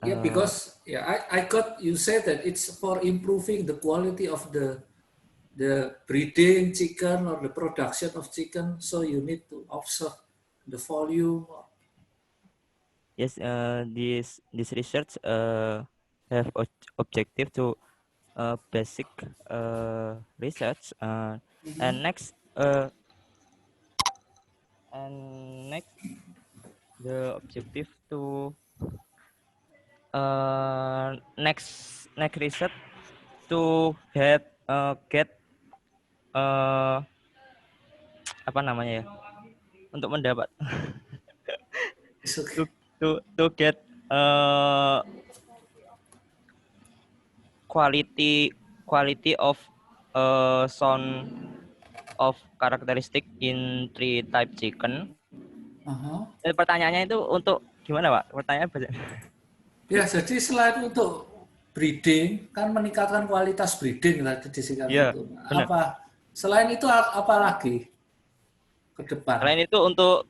Yeah, because I got you said that it's for improving the quality of the breeding chicken or the production of chicken. So you need to observe the volume. Yes. This research have objective to basic research. And next. And next, the objective to next research to get apa namanya ya, untuk mendapat It's okay. to get quality of sound of characteristic in three type chicken. Pertanyaannya itu untuk gimana, Pak? Pertanyaannya banyak. Ya, jadi selain untuk breeding, kan meningkatkan kualitas breeding tadi disingkat itu. Apa selain itu apa lagi ke depan? Selain itu untuk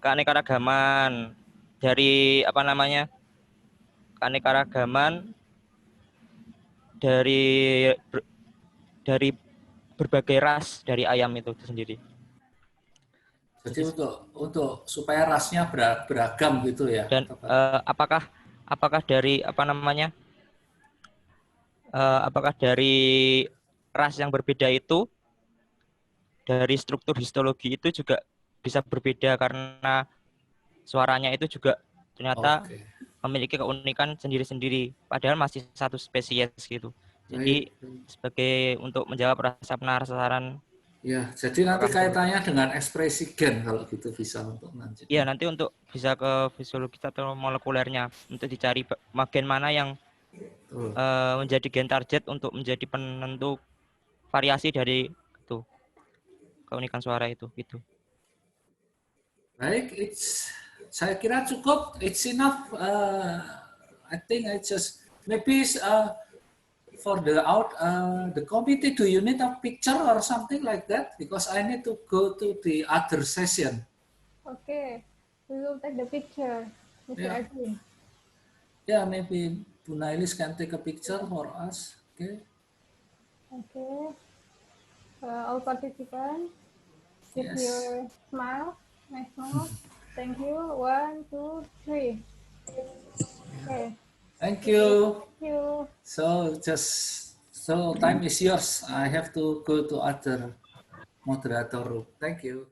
keanekaragaman dari apa namanya? Keanekaragaman dari berbagai ras dari ayam itu sendiri. Jadi untuk supaya rasnya beragam gitu ya. Dan apakah dari apa namanya? Apakah dari ras yang berbeda itu dari struktur histologi itu juga bisa berbeda karena suaranya itu juga ternyata memiliki keunikan sendiri-sendiri padahal masih satu spesies gitu. Jadi sebagai untuk menjawab rasa penasaran. Ya, jadi nanti kaitannya dengan ekspresi gen kalau gitu bisa untuk nanti. Iya, nanti untuk bisa ke fisiologi atau molekulernya untuk dicari bagian mana yang menjadi gen target untuk menjadi penentu variasi dari itu keunikan suara itu gitu. Baik, saya kira cukup. It's enough. I think I just maybe for the committee, do you need a picture or something like that? Because I need to go to the other session. Okay, we will take the picture, Mr. Edwin. Yeah, maybe Bu Nailis can take a picture for us. Okay. Okay. All participants, keep your smile. Nice smile. Thank you. 1, 2, 3. Okay. Thank you. Thank you. So time is yours. I have to go to other moderator room. Thank you.